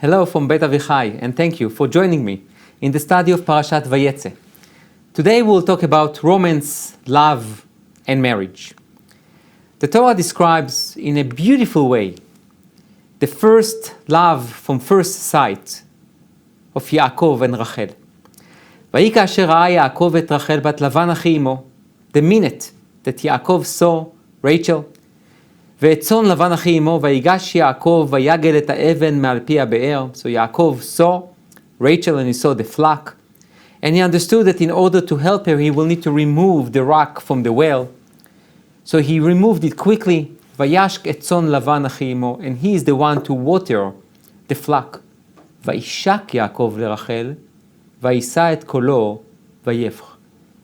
Hello from Beit and thank you for joining me in the study of Parashat Vayetze. Today we'll talk about romance, love, and marriage. The Torah describes in a beautiful way the first love from first sight of Yaakov and Rachel. ויהי כאשר ראה יעקב את רחל בת לבן אחי אמו, the minute that Yaakov saw Rachel, ואת צאן לבן אחי אמו, ויגש יעקב ויגל את האבן מעל פי הבאר. So Yaakov saw Rachel and he saw the flock, and he understood that in order to help her, he will need to remove the rock from the well. So he removed it quickly. וישק את צאן לבן אחי אמו, and he is the one to water the flock. וישק יעקב לרחל, וישא את קולו, ויפח.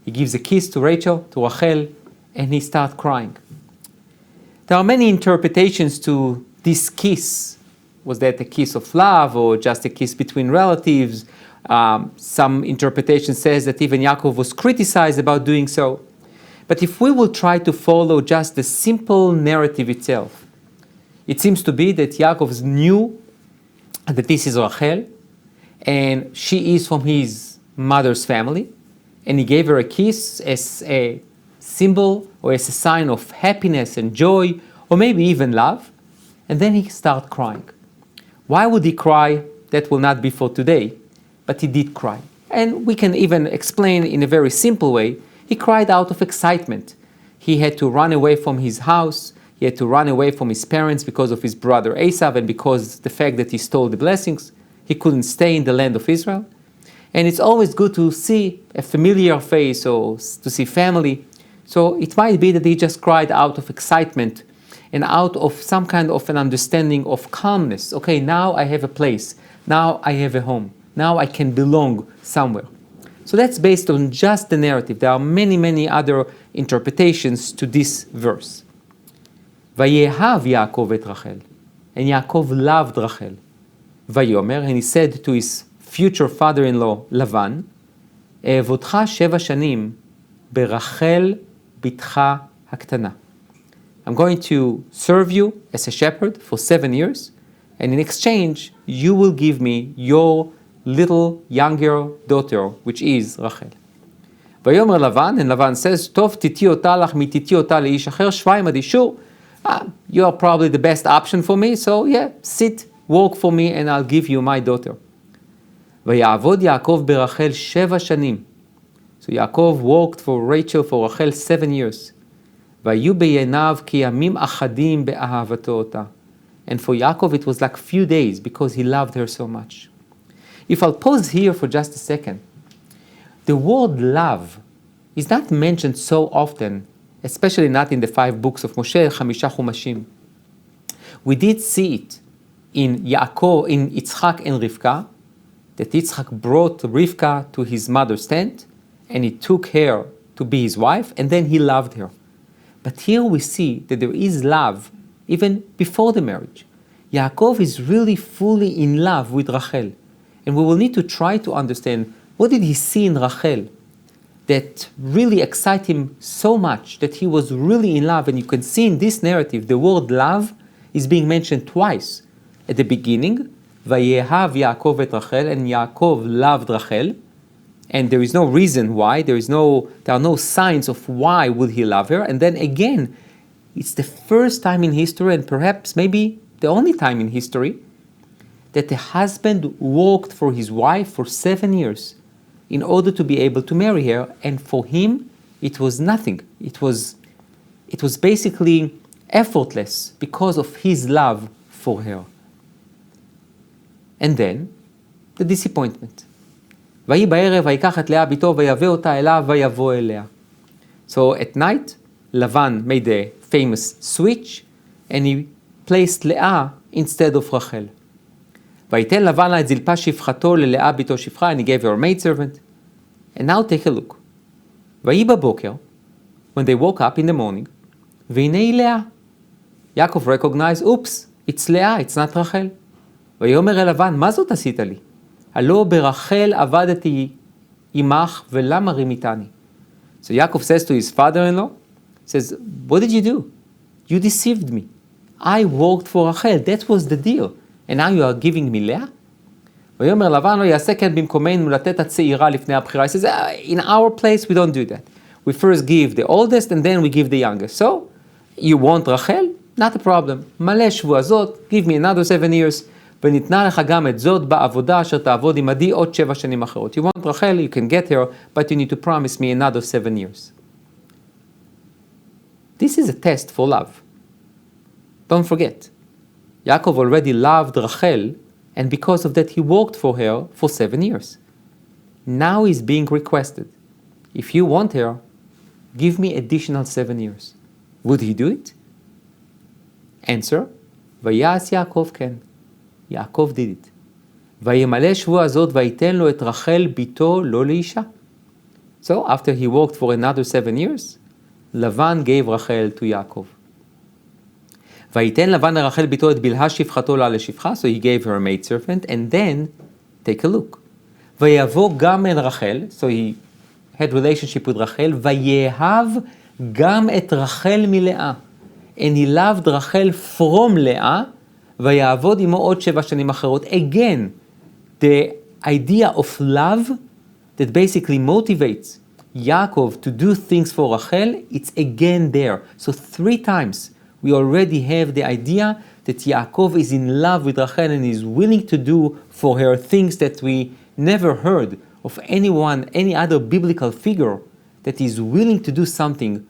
He gives a kiss to Rachel, to Rachel, and he starts crying. There are many interpretations to this kiss. Was that a kiss of love or just a kiss between relatives? Some interpretation says that even Yaakov was criticized about doing so. But if we will try to follow just the simple narrative itself, it seems to be that Yaakov knew that this is Rachel, and she is from his mother's family, and he gave her a kiss as a symbol or as a sign of happiness and joy, or maybe even love, and then he started crying. Why would he cry? That will not be for today, but he did cry. And we can even explain in a very simple way. He cried out of excitement. He had to run away from his house, he had to run away from his parents because of his brother Esav and because the fact that he stole the blessings. He couldn't stay in the land of Israel. And it's always good to see a familiar face or to see family. So it might be that he just cried out of excitement and out of some kind of an understanding of calmness. Okay, now I have a place. Now I have a home. Now I can belong somewhere. So that's based on just the narrative. There are many, many other interpretations to this verse. ויאהב יעקב את רחל. And Yaakov loved Rachel. ויאמר, and he said to his future father-in-law, Lavan, אעבודך 7 שנים ברחל בתך הקטנה. I'm going to serve you as a shepherd for 7 years, and in exchange, you will give me your little younger daughter, which is Rachel. ויאמר לבן, and Lavan says, טוב תיתי אותה לך מתיתי אותה לאיש אחר, שבי עמדי, sure, you are probably the best option for me, so yeah, sit, work for me, and I'll give you my daughter. ויעבוד יעקב ברחל 7 שנים. So Yaakov worked for Rachel, for Rachel 7 years. ויהיו בעיניו כימים אחדים באהבתו אותה. And for Yaakov it was like few days because he loved her so much. If I'll pause here for just a second, the word love is not mentioned so often, especially not in the 5 books of Moshe, 5 חומשים. We did see it in Yaakov, in Yitzchak and Rivka, that Yitzchak brought Rivka to his mother's tent, and he took her to be his wife, and then he loved her. But here we see that there is love even before the marriage. Yaakov is really fully in love with Rachel. And we will need to try to understand what did he see in Rachel that really excited him so much that he was really in love. And you can see in this narrative the word love is being mentioned twice. At the beginning, ויאהב יעקב את רחל, and Yaakov loved Rachel. And there is no reason why, there are no signs of why would he love her. And then again, it's the first time in history, and perhaps maybe the only time in history, that the husband worked for his wife for 7 years in order to be able to marry her. And for him, it was nothing. It was basically effortless because of his love for her. And then, the disappointment. ויהי בערב ויקח את לאה ביתו ויבא אותה אליו ויבוא אליה. So at night, Lavan made a famous switch, and he placed Leah instead of Rachel. ויתן לבן לה את זלפה שפחתו ללאה ביתו שפחה, and he gave her a maidservant. And now take a look. ויהי בבוקר, when they woke up in the morning, והנה היא לאה. Yaakov recognized, oops, it's Leah, it's not Rachel. ויאמר אל לבן, מה זאת עשית לי? הלא ברחל עבדתי עמך ולמה רימיתני? So Yaakov says to his father-in-law, says, what did you do? You deceived me. I worked for Rachel. That was the deal. And now you are giving me Leah? ויאמר לבן לא יעשה כן במקומנו לתת הצעירה לפני הבחירה. He says, in our place we don't do that. We first give the oldest and then we give the youngest. So, you want Rachel? Not a problem. מלא שבוע זאת, give me another 7 years, וניתנה לך גם את זאת בעבודה אשר תעבוד עמדי עוד 7 שנים אחרות. You want Rachel, you can get her, but you need to promise me another 7 years. This is a test for love. Don't forget, Yaakov already loved Rachel, and because of that he worked for her for 7 years. Now he's being requested, if you want her, give me additional 7 years. Would he do it? Answer, ויעש יעקב כן. Yaakov did it. וימלא שבוע זאת ויתן לו את רחל ביתו לא לאישה. So after he worked for another 7 years, Lavan gave Rachel to Yaakov. ויתן לבן לרחל ביתו את בלהה שפחתו לה לשפחה, so he gave her a maid servant, and then, take a look. ויבוא גם אל רחל, so he had relationship with רחל, ויאהב גם את רחל מלאה. And he loved רחל from לאה, ויעבוד עמו עוד 7 שנים אחרות. Again, the idea of love that basically motivates Yaakov to do things for Rachel, it's again there. So 3 times we already have the idea that Yaakov is in love with Rachel and is willing to do for her things that we never heard of anyone, any other biblical figure that is willing to do something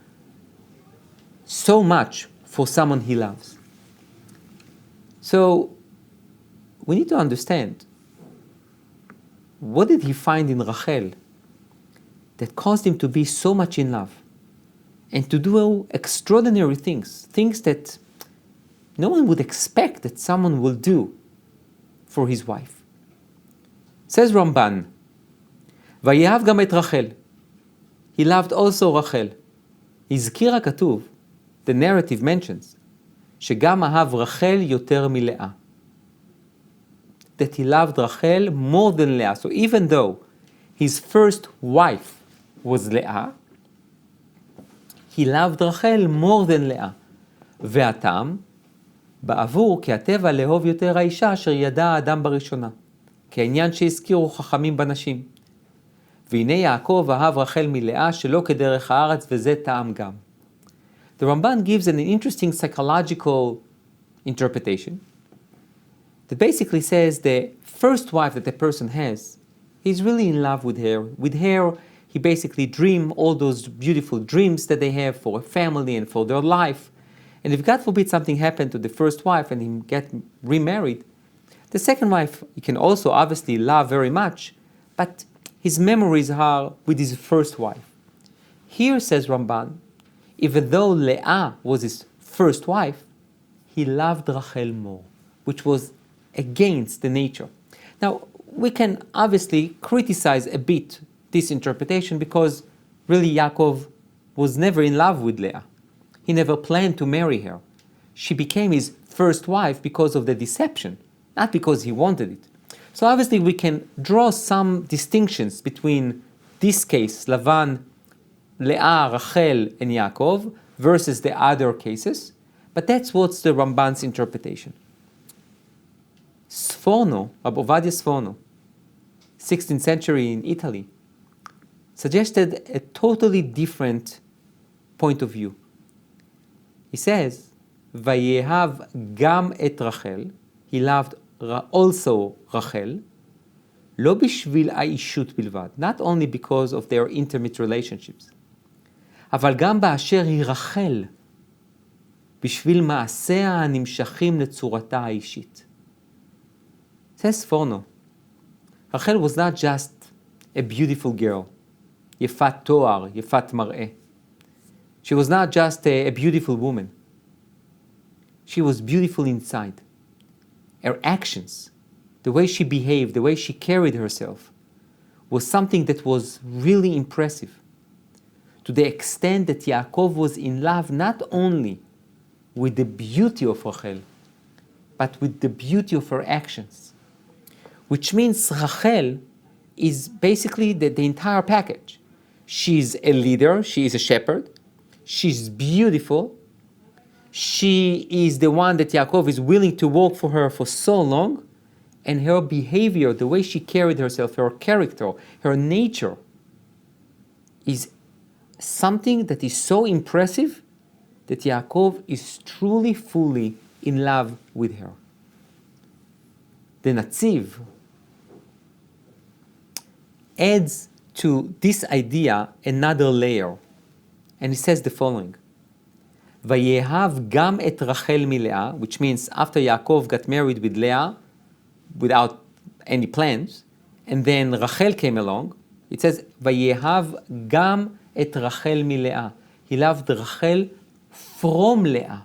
so much for someone he loves. So we need to understand, what did he find in Rachel that caused him to be so much in love and to do extraordinary things, things that no one would expect that someone will do for his wife? Says Ramban, ויאהב גם את רחל. He loved also רחל. הזכיר הכתוב, the narrative mentions, שגם אהב רחל יותר מלאה. That he loved Rachel more than Leah. So even though his first wife was Leah, he loved Rachel more than Leah. והטעם, בעבור כי הטבע לאהוב יותר האישה אשר ידע האדם בראשונה. כעניין שהזכירו חכמים בנשים. והנה יעקב אהב רחל מלאה שלא כדרך הארץ וזה טעם גם. The Ramban gives an interesting psychological interpretation that basically says the first wife that a person has, he's really in love with her. With her, he basically dreams all those beautiful dreams that they have for a family and for their life. And if God forbid something happened to the first wife and he get remarried, the second wife he can also obviously love very much, but his memories are with his first wife. Here, says Ramban, even though Leah was his first wife, he loved Rachel more, which was against the nature. Now, we can obviously criticize a bit this interpretation because really Yaakov was never in love with Leah. He never planned to marry her. She became his first wife because of the deception, not because he wanted it. So obviously we can draw some distinctions between this case, Lavan, Leah, Rachel, and Yaakov, versus the other cases, but that's what's the Ramban's interpretation. Sforno, Rabbi Ovadia Sforno, 16th century in Italy, suggested a totally different point of view. He says, ויאהב גם את רחל, he loved also רחל, לא בשביל האישות בלבד, not only because of their intimate relationships, אבל גם באשר היא רחל, בשביל מעשיה הנמשכים לצורתה האישית. Says Sforno, Rachel was not just a beautiful girl, יפת תואר, יפת מראה. She was not just a beautiful woman. She was beautiful inside. Her actions, the way she behaved, the way she carried herself, was something that was really impressive. To the extent that Yaakov was in love not only with the beauty of Rachel, but with the beauty of her actions. Which means Rachel is basically the entire package. She's a leader, she is a shepherd, she's beautiful, she is the one that Yaakov is willing to work for her for so long, and her behavior, the way she carried herself, her character, her nature, is something that is so impressive that Yaakov is truly, fully in love with her. The Netziv adds to this idea another layer, and he says the following: Vayehav gam et Rachel milea, which means after Yaakov got married with Leah without any plans, and then Rachel came along, it says Vayehav gam et Rachel milea. He loved Rachel from Leah,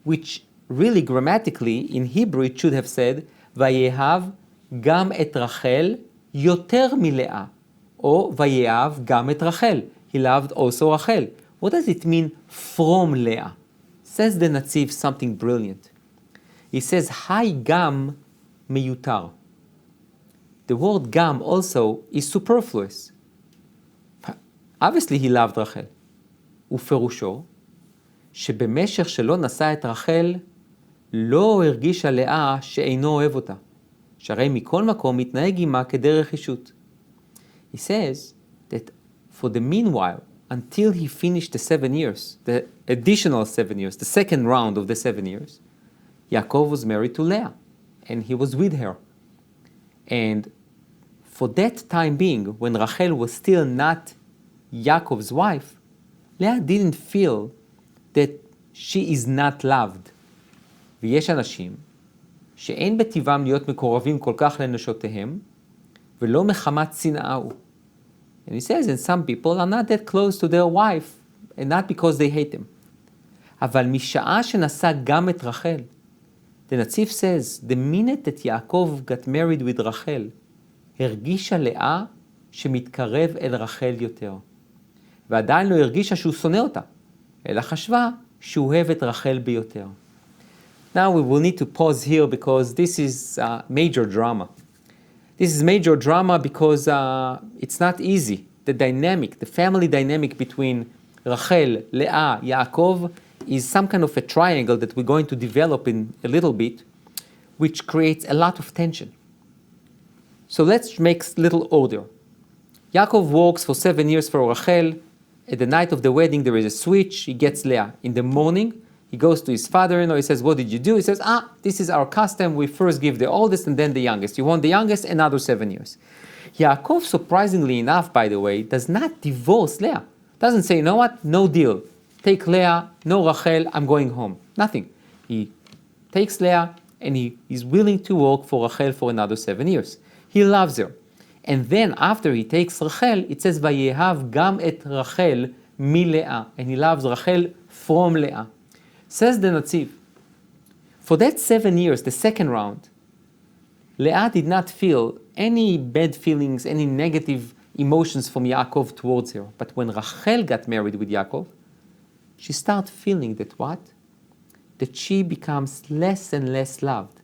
which really grammatically in Hebrew it should have said Vayehav gam et Rachel yoter milea, or Vayehav gam et Rachel. He loved also Rachel. What does it mean from Leah? Says the Netziv something brilliant. He says Hai gam meyutar. The word gam also is superfluous. Obviously he loved Rachel. ופירושו שבמשך שלא נשא את רחל לא הרגישה לאה שאינו אוהב אותה. שהרי מכל מקום מתנהג עמה כדרך אישות. He says that for the meanwhile, until he finished the 7 years, the additional 7 years, the second round of the 7 years, Yaakov was married to Leah, and he was with her. And for that time being, when Rachel was still not Yaakov's wife, Leah didn't feel that she is not loved. ויש אנשים שאין בטבעם להיות מקורבים כל כך לנשותיהם, ולא מחמת שנאה הוא. And he says, and some people are not that close to their wife, and not because they hate them. אבל משעה שנשא גם את רחל, the Netziv says, the minute that Yaakov got married with רחל, הרגישה לאה שמתקרב אל רחל יותר. ועדיין לא הרגישה שהוא שונא אותה, אלא חשבה שהוא אוהב את רחל ביותר. Now we will need to pause here because this is major drama. This is major drama because it's not easy. The dynamic, the family dynamic between Rachel, Leah, Yaakov is some kind of a triangle that we're going to develop in a little bit, which creates a lot of tension. So let's make little order. Yaakov works for 7 years for Rachel. At the night of the wedding, there is a switch. He gets Leah. In the morning, he goes to his father-in-law. He says, what did you do? He says, this is our custom. We first give the oldest and then the youngest. You want the youngest? Another 7 years. Yaakov, surprisingly enough, by the way, does not divorce Leah. Doesn't say, you know what? No deal. Take Leah, no Rachel, I'm going home. Nothing. He takes Leah and he is willing to work for Rachel for another 7 years. He loves her. And then after he takes Rachel, it says, Vayehav gam et Rachel milea. And he loves Rachel from Leah. Says the Netziv, for that 7 years, the second round, Leah did not feel any bad feelings, any negative emotions from Yaakov towards her. But when Rachel got married with Yaakov, she started feeling that what? That she becomes less and less loved.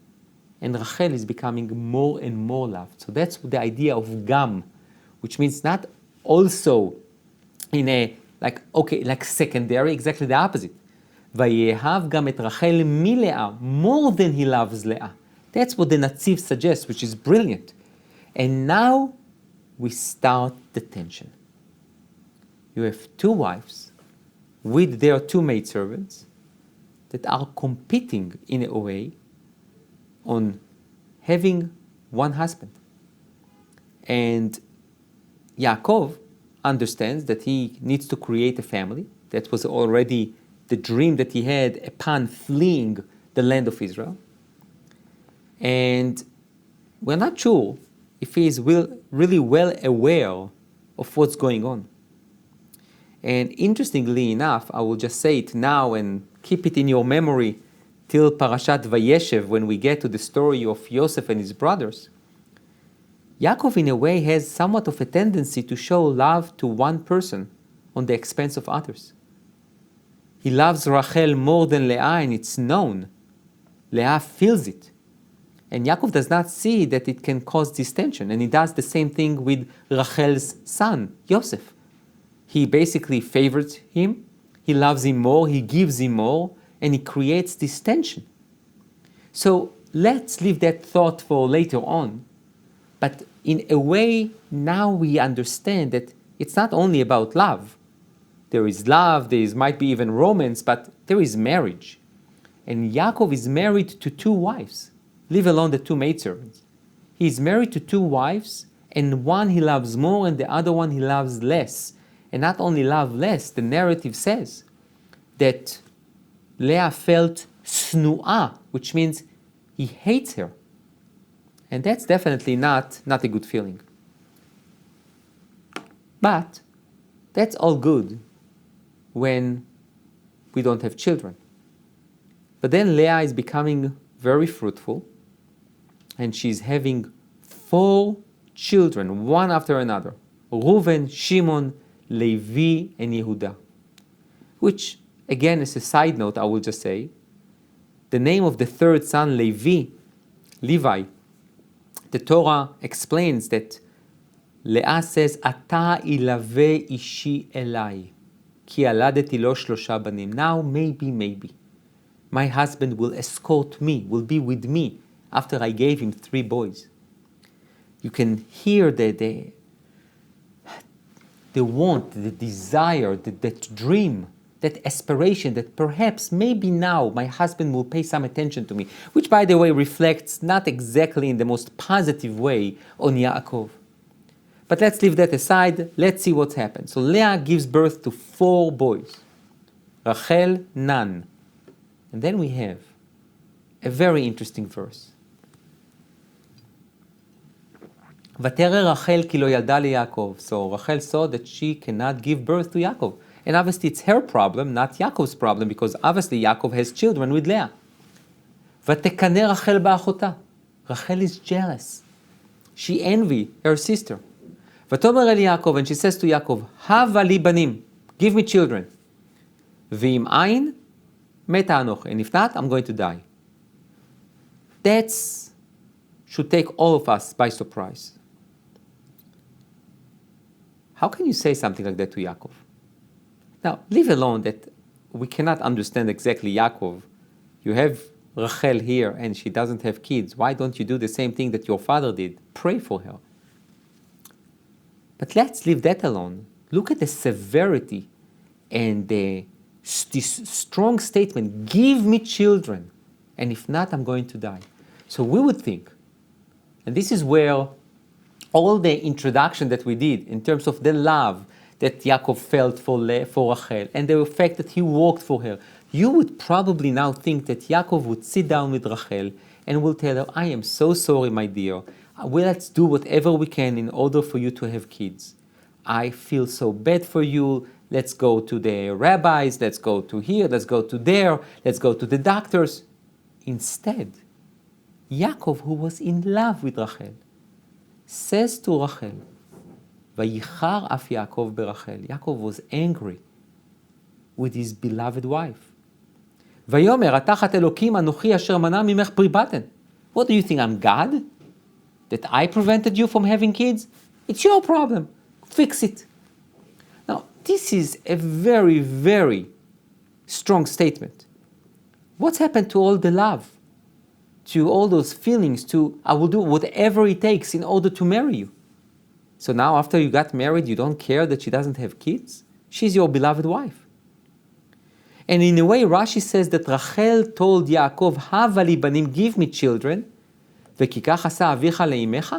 And Rachel is becoming more and more loved. So that's the idea of gam, which means not also in a, like secondary, exactly the opposite. Vayehav gam et Rachel milea, more than he loves Leah. That's what the Netziv suggests, which is brilliant. And now we start the tension. You have two wives with their two maidservants that are competing in a way on having one husband. And Yaakov understands that he needs to create a family. That was already the dream that he had upon fleeing the land of Israel. And we're not sure if he is really well aware of what's going on. And interestingly enough, I will just say it now and keep it in your memory till Parashat Vayeshev, when we get to the story of Yosef and his brothers. Yaakov, in a way, has somewhat of a tendency to show love to one person on the expense of others. He loves Rachel more than Leah, and it's known. Leah feels it. And Yaakov does not see that it can cause this tension. And he does the same thing with Rachel's son, Yosef. He basically favors him. He loves him more. He gives him more. And he creates this tension. So let's leave that thought for later on. But in a way, now we understand that it's not only about love. There is love, might be even romance, but there is marriage. And Yaakov is married to 2 wives, leave alone the 2 maidservants. He is married to 2 wives, and one he loves more and the other one he loves less. And not only love less, the narrative says that Leah felt snu'ah, which means he hates her. And that's definitely not a good feeling. But that's all good when we don't have children. But then Leah is becoming very fruitful, and she's having 4 children, one after another. Reuven, Shimon, Levi, and Yehuda. Which, again, as a side note, I will just say, the name of the 3rd son, Levi, the Torah explains that Leah says, Ata ilave ishi elai, ki aladeti lo 3 banim. Now, maybe, my husband will escort me, will be with me after I gave him 3 boys. You can hear the want, the desire, that dream, that aspiration that perhaps maybe now my husband will pay some attention to me, which by the way reflects not exactly in the most positive way on Yaakov. But let's leave that aside, let's see what's happened. So Leah gives birth to 4 boys, Rachel none. And then we have a very interesting verse. ותרא רחל כי לא ילדה ליעקב. So Rachel saw that she cannot give birth to Yaakov. And obviously it's her problem, not Yaakov's problem, because obviously Yaakov has children with Leah. ותקנא רחל באחותה. Rachel is jealous. She envy her sister. ותאמר אל יעקב, and she says to Yaakov, הבה לי בנים, give me children. ואם אין, מתה אנוכי. And if not, I'm going to die. That should take all of us by surprise. How can you say something like that to Yaakov? Now, leave alone that we cannot understand exactly Yaakov. You have Rachel here and she doesn't have kids. Why don't you do the same thing that your father did? Pray for her. But let's leave that alone. Look at the severity and this strong statement, give me children, and if not, I'm going to die. So we would think, and this is where all the introduction that we did in terms of the love that Yaakov felt for Rachel and the fact that he walked for her, you would probably now think that Yaakov would sit down with Rachel and will tell her, I am so sorry, my dear. Let's do whatever we can in order for you to have kids. I feel so bad for you. Let's go to the rabbis. Let's go to here. Let's go to there. Let's go to the doctors. Instead, Yaakov, who was in love with Rachel, says to Rachel, Vayichar af Yaakov berachel. Yaakov was angry with his beloved wife. Vayomer atachat Elokim anochi asher mana mimech pri baten. What do you think, I'm God? That I prevented you from having kids? It's your problem. Fix it. Now, this is a very, very strong statement. What's happened to all the love? To all those feelings, to I will do whatever it takes in order to marry you. So now after you got married, you don't care that she doesn't have kids? She's your beloved wife. And in a way, Rashi says that Rachel told Yaakov, Hava li banim, give me children, וכי כך עשה אביך לאמך,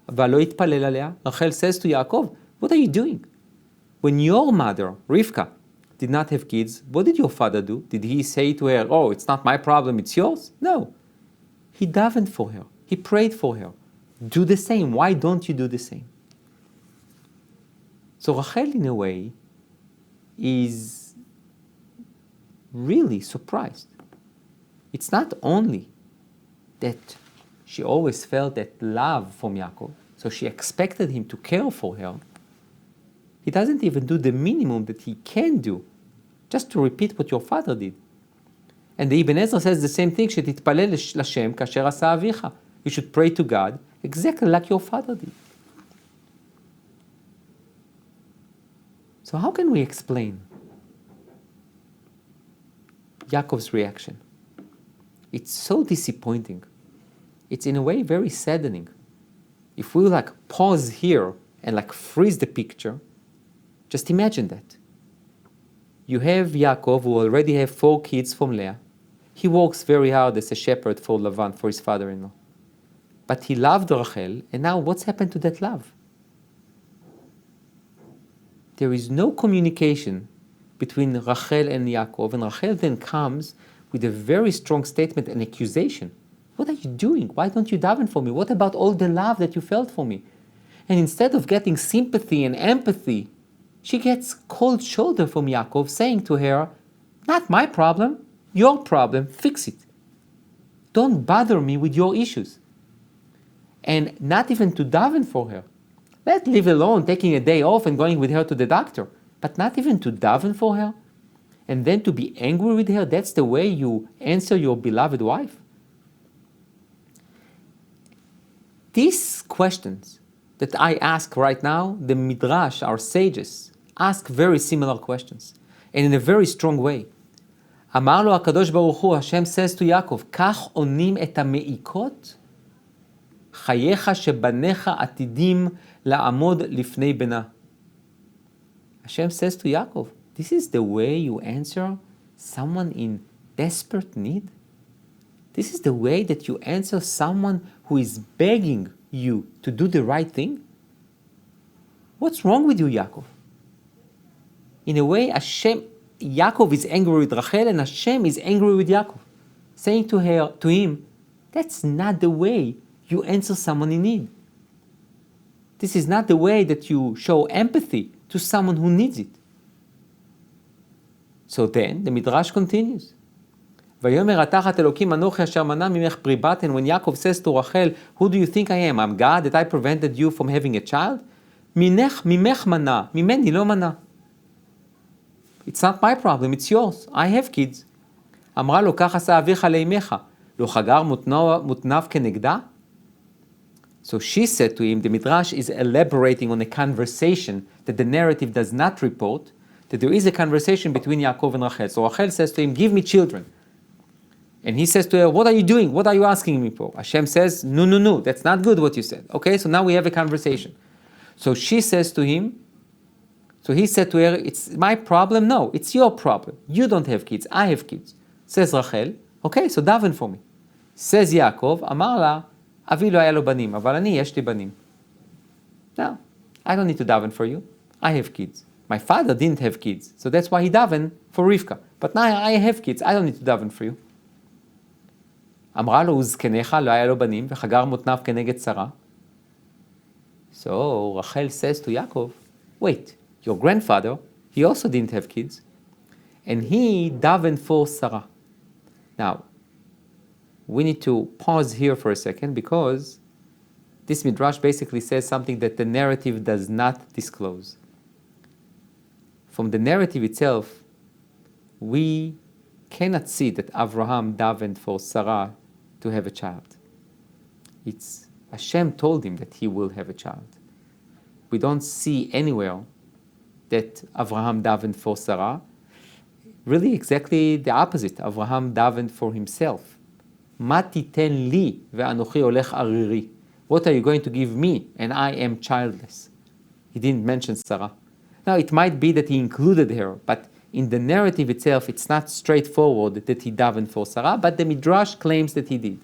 ולא יתפלל עליה. Rachel says to Yaakov, what are you doing? When your mother, Rivka, did not have kids, what did your father do? Did he say to her, oh, it's not my problem, it's yours? No. He davened for her. He prayed for her. Do the same. Why don't you do the same? So Rachel, in a way, is really surprised. It's not only that she always felt that love from Yaakov, so she expected him to care for her. He doesn't even do the minimum that he can do, just to repeat what your father did. And the Ibn Ezra says the same thing, שתתפלל לשם כאשר עשה אביך. You should pray to God exactly like your father did. So how can we explain Yaakov's reaction? It's so disappointing. it's in a way very saddening. If we pause here and freeze the picture, just imagine that. You have Yaakov, who already have 4 kids from Leah. He works very hard as a shepherd for Lavan, for his father-in-law. But he loved Rachel, and now what's happened to that love? There is no communication between Rachel and Yaakov, and Rachel then comes with a very strong statement and accusation. What are you doing? Why don't you daven for me? What about all the love that you felt for me? And instead of getting sympathy and empathy, she gets cold shoulder from Yaakov, saying to her, not my problem, your problem, fix it. Don't bother me with your issues. And not even to daven for her. Let leave alone taking a day off and going with her to the doctor, but not even to daven for her. And then to be angry with her, that's the way you answer your beloved wife? These questions that I ask right now, the midrash, our sages, ask very similar questions, and in a very strong way. אמר לו הקדוש ברוך הוא, Hashem says to Yaakov, כך עונים את המעיקות? חייך שבניך עתידים לעמוד לפני בנה. Hashem says to Yaakov, this is the way you answer someone in desperate need? This is the way that you answer someone who is begging you to do the right thing? What's wrong with you, Yaakov? In a way, Yaakov is angry with Rachel, and Hashem is angry with Yaakov, saying to him, that's not the way you answer someone in need. This is not the way that you show empathy to someone who needs it. So then, the midrash continues. ויאמר התחת אלוקים אנוכי אשר מנע ממך פרי בת, and when Yaakov says to Rachel, who do you think I am? I'm God, that I prevented you from having a child? ממך מנע, ממני לא מנע. It's not my problem, it's yours. I have kids. אמרה לו, כך עשה אביך לאמך, לא חגר מותניו כנגדה? So she said to him, the midrash is elaborating on a conversation that the narrative does not report, that there is a conversation between Yaakov and Rachel. So Rachel says to him, give me children. And he says to her, what are you doing? What are you asking me for? Hashem says, no, that's not good what you said. Okay, so now we have a conversation. So she says to him, so he said to her, it's my problem? No, it's your problem. You don't have kids, I have kids. Says Rachel, okay, so daven for me. Says Yaakov, אמר לה, אבי לא היה לו בנים, אבל אני יש לי בנים. No, I don't need to daven for you. I have kids. My father didn't have kids, so that's why he davened for Rivka. But now I have kids, I don't need to daven for you. אמרה לו, וזקניך לא היה לו בנים, וחגר מותניו כנגד שרה. So Rachel says to Yaakov, wait, your grandfather, he also didn't have kids, and he davened for Sarah. Now, we need to pause here for a second, because this midrash basically says something that the narrative does not disclose. From the narrative itself, we cannot see that Abraham davened for Sarah to have a child. It's Hashem told him that he will have a child. We don't see anywhere that Abraham davened for Sarah. Really exactly the opposite. Abraham davened for himself. מה תיתן לי ואנוכי הולך ערירי? What are you going to give me? And I am childless. He didn't mention Sarah. Now it might be that he included her, but in the narrative itself, it's not straightforward that he davened for Sarah, but the midrash claims that he did.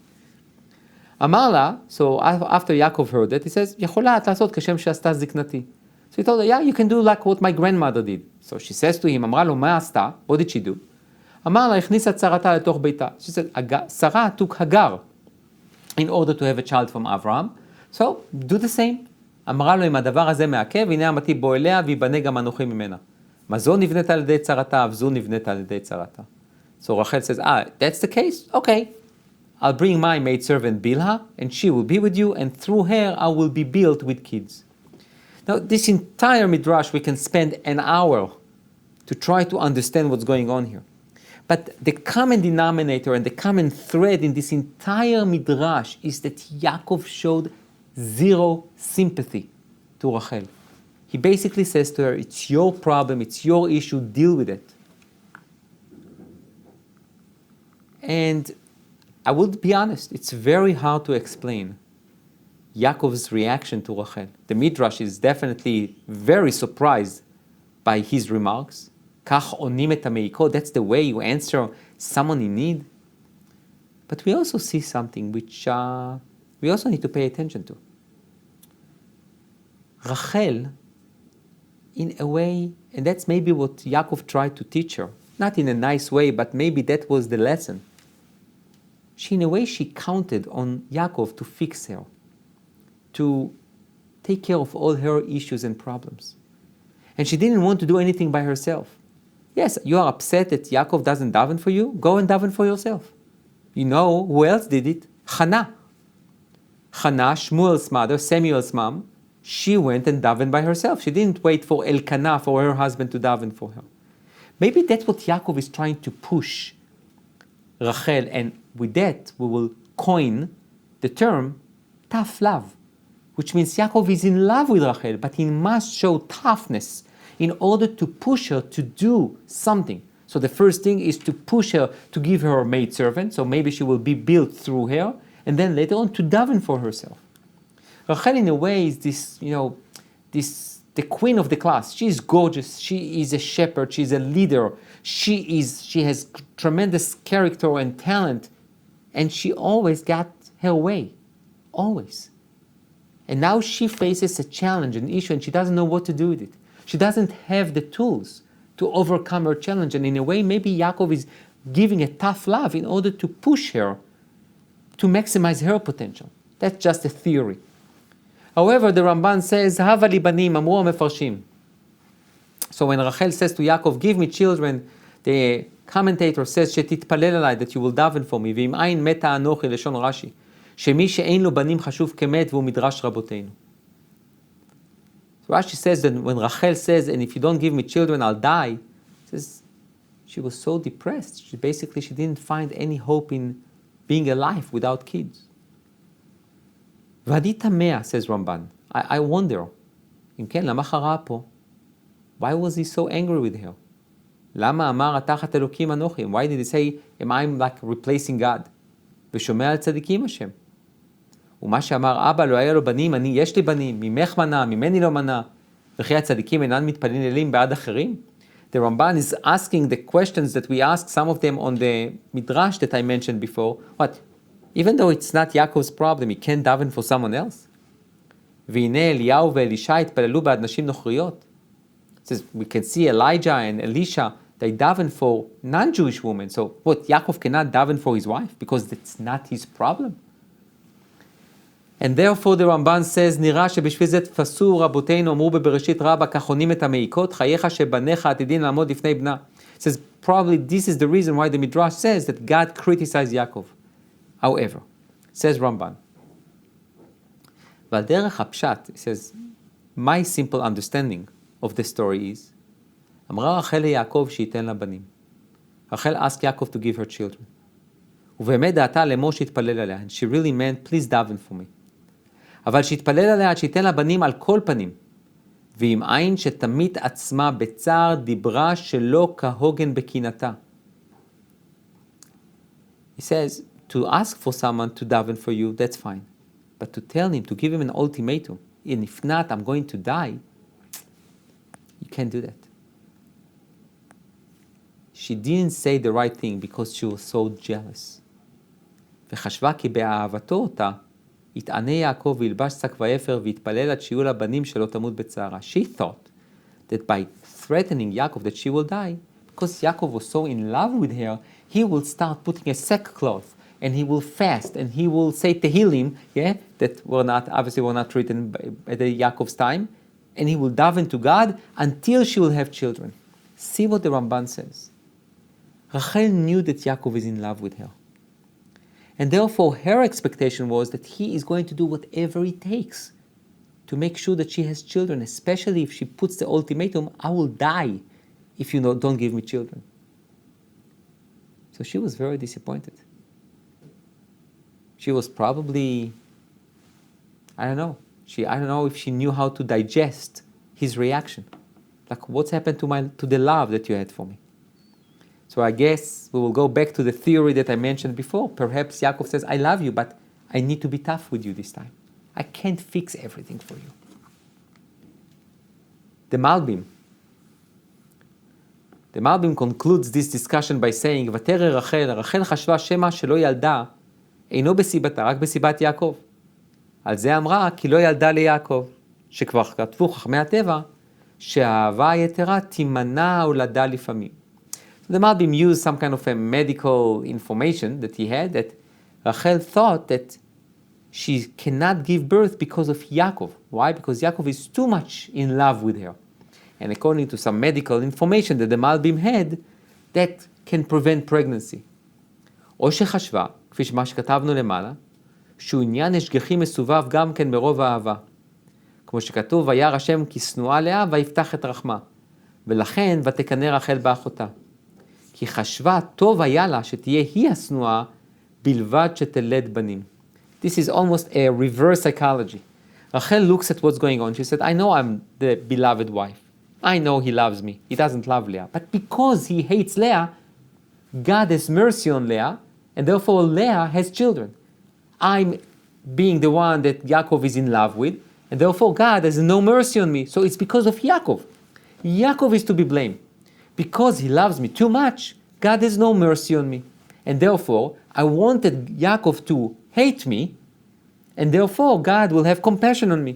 אמר לה, so after Yaakov heard that, he says, יכולה את לעשות כשם שעשתה זקנתי. So he told her, yeah, you can do like what my grandmother did. So she says to him, אמרה לו, מה עשתה? What did she do? אמר לה, הכניסה את שרתה לתוך ביתה. She said, Sarah took Hagar in order to have a child from Abraham. So, do the same. אמרה לו, אם הדבר הזה מעכב, הנה אמתי בוא אליה, ויבנה גם אנוכי ממנה. מה זו נבנית על ידי צרתה, וזו נבנית על ידי צרתה. So Rachel says, that's the case? Okay. I'll bring my maidservant Bilhah, and she will be with you, and through her I will be built with kids. Now, this entire midrash, we can spend an hour to try to understand what's going on here. But the common denominator and the common thread in this entire midrash is that Yaakov showed zero sympathy to Rachel. He basically says to her, it's your problem, it's your issue, deal with it. And I will be honest, it's very hard to explain Yaakov's reaction to Rachel. The midrash is definitely very surprised by his remarks. Kach onim et hameikot, that's the way you answer someone in need. But we also see something which we also need to pay attention to. Rachel, in a way, and that's maybe what Yaakov tried to teach her, not in a nice way, but maybe that was the lesson. In a way, she counted on Yaakov to fix her, to take care of all her issues and problems. And she didn't want to do anything by herself. Yes, you are upset that Yaakov doesn't daven for you, go and daven for yourself. You know who else did it? Hannah. Hannah, Shmuel's mother, Samuel's mom, she went and davened by herself. She didn't wait for Elkanah, for her husband, to daven for her. Maybe that's what Yaakov is trying to push Rachel, and with that we will coin the term tough love, which means Yaakov is in love with Rachel, but he must show toughness in order to push her to do something. So the first thing is to push her to give her a maidservant, so maybe she will be built through her, and then later on to daven for herself. Rachel, in a way, is the queen of the class. She is gorgeous. She is a shepherd. She is a leader. She has tremendous character and talent, and she always got her way, always. And now she faces a challenge, an issue, and she doesn't know what to do with it. She doesn't have the tools to overcome her challenge, and in a way, maybe Yaakov is giving a tough love in order to push her to maximize her potential. That's just a theory. However, the Ramban says, Hava li banim, amru mefarshim. So when Rachel says to Yaakov, give me children, the commentator says, שתתפלל עליי, that you will daven for me, ואם אין מתה אנוכי, לשון רש"י, שמי שאין לו בנים חשוב כמת, והוא מדרש רבותינו. So Rashi says that when Rachel says, and if you don't give me children, I'll die, says she was so depressed. She didn't find any hope in being alive without kids. ואני תמה, says Ramban. I wonder, אם כן, למה חרה פה? Why was he so angry with her? למה אמר התחת אלוקים אנוכי? Why did he say, am I like replacing God? ושומע על צדיקים השם. ומה שאמר אבא לא היה לו בנים, אני יש לי בנים, ממך מנע, ממני לא מנע. וכי הצדיקים אינם מתפללים בעד אחרים? The Ramban is asking the questions that we asked, some of them on the midrash that I mentioned before. What? Even though it's not Yaakov's problem, he can't daven for someone else. והנה אליהו ואלישע התפללו בעד נשים נוכריות. It says we can see Elijah and Elisha, they daven for non-Jewish women. So what, Yaakov cannot daven for his wife because it's not his problem? And therefore the Ramban says, נראה שבשביל זה תפסו רבותינו, אמרו בבראשית רבה, כך עונים את המעיקות, חייך שבניך עתידין לעמוד לפני בנה. It says probably this is the reason why the midrash says that God criticized Yaakov. However, says Ramban, ועל דרך הפשט, it says, my simple understanding of the story is, אמרה רחל ליעקב שייתן לה בנים. רחל asked Yaakov to give her children. ובאמת דעתה לאמור שהתפלל עליה, and she really meant, please daven for me. אבל שהתפלל עליה עד שייתן לה בנים על כל פנים, ועם עין שתמית עצמה בצער דיברה שלא כהוגן בקנאתה. He says, to ask for someone to daven for you, that's fine. But to tell him, to give him an ultimatum, and if not, I'm going to die, you can't do that. She didn't say the right thing because she was so jealous. וחשבה כי באהבתו אותה, יתענה יעקב וילבש שק ואפר ויתפלל עד שיהיו לה בנים שלא תמות בצערה. She thought that by threatening Yaakov that she will die, because Yaakov was so in love with her, he will start putting a sackcloth and he will fast and he will say Tehillim, that were not written at the Yaakov's time, and he will daven to God until she will have children. See what the Ramban says. Rachel knew that Yaakov is in love with her. And therefore her expectation was that he is going to do whatever it takes to make sure that she has children, especially if she puts the ultimatum, I will die if you don't give me children. So she was very disappointed. She was probably, I don't know if she knew how to digest his reaction. Like, what's happened to the love that you had for me? So I guess we will go back to the theory that I mentioned before. Perhaps Yaakov says, I love you, but I need to be tough with you this time. I can't fix everything for you. The Malbim concludes this discussion by saying, ותרא רחל חשבה שמא שלא ילדה, אינו בסיבתה, רק בסיבת יעקב. על זה אמרה, כי לא ילדה ליעקב, שכבר כתבו חכמי הטבע, שהאהבה היתרה תימנע הולדה לפעמים. So the Malbim used some kind of a medical information that he had, that Rachel thought that she cannot give birth because of Yaakov. Why? Because Yaakov is too much in love with her. And according to some medical information that the Malbim had, that can prevent pregnancy. או שחשבה, כפי שמה שכתבנו למעלה, שהוא עניין השגחי מסובב גם כן מרוב האהבה. כמו שכתוב, וירא השם כי שנואה לאה ויפתח את רחמה. ולכן ותקנא רחל באחותה. כי חשבה טוב היה לה שתהיה היא השנואה בלבד שתלד בנים. This is almost a reverse psychology. Rachel looks at what's going on. She said, I know I'm the beloved wife. I know he loves me. He doesn't love Leah. But because he hates Leah, God has mercy on Leah, and therefore Leah has children. I'm being the one that Yaakov is in love with, and therefore God has no mercy on me. So it's because of Yaakov. Yaakov is to be blamed. Because he loves me too much, God has no mercy on me. And therefore, I wanted Yaakov to hate me, and therefore God will have compassion on me.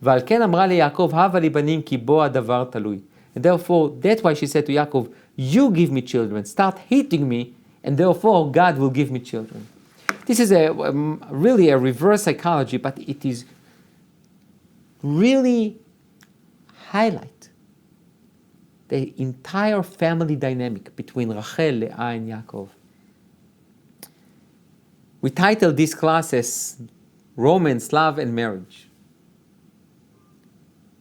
ועל כן אמרה ליעקב, הבה לי בנים כי בו הדבר תלוי. And therefore, that's why she said to Yaakov, you give me children, start hating me, and therefore God will give me children. This is really a reverse psychology, but it is really highlight the entire family dynamic between Rachel, Leah, and Yaakov. We titled this class as Romance, Love, and Marriage.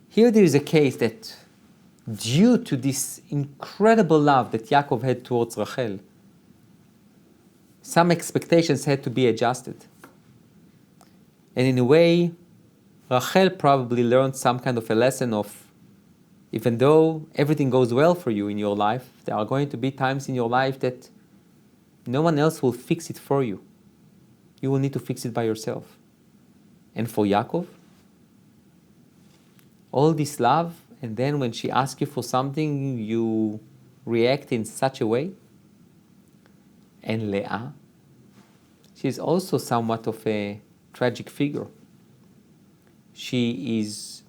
Here there is a case that due to this incredible love that Yaakov had towards Rachel, some expectations had to be adjusted. And in a way, Rachel probably learned some kind of a lesson of, even though everything goes well for you in your life, there are going to be times in your life that no one else will fix it for you. You will need to fix it by yourself. And for Yaakov, all this love, and then when she asks you for something, you react in such a way. And Leah, she's also somewhat of a tragic figure. She is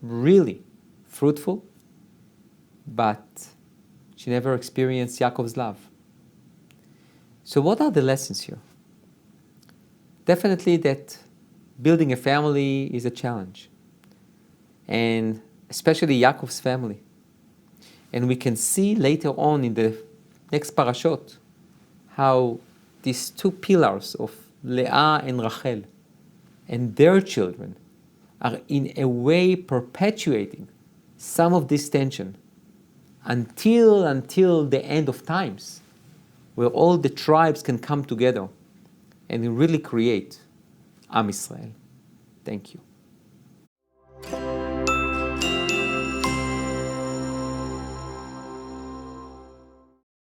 really fruitful, but she never experienced Yaakov's love. So what are the lessons here? Definitely that building a family is a challenge. And especially Yaakov's family. And we can see later on in the next parashot how these two pillars of Leah and Rachel and their children are in a way perpetuating some of this tension until the end of times, where all the tribes can come together and really create Am Israel. Thank you.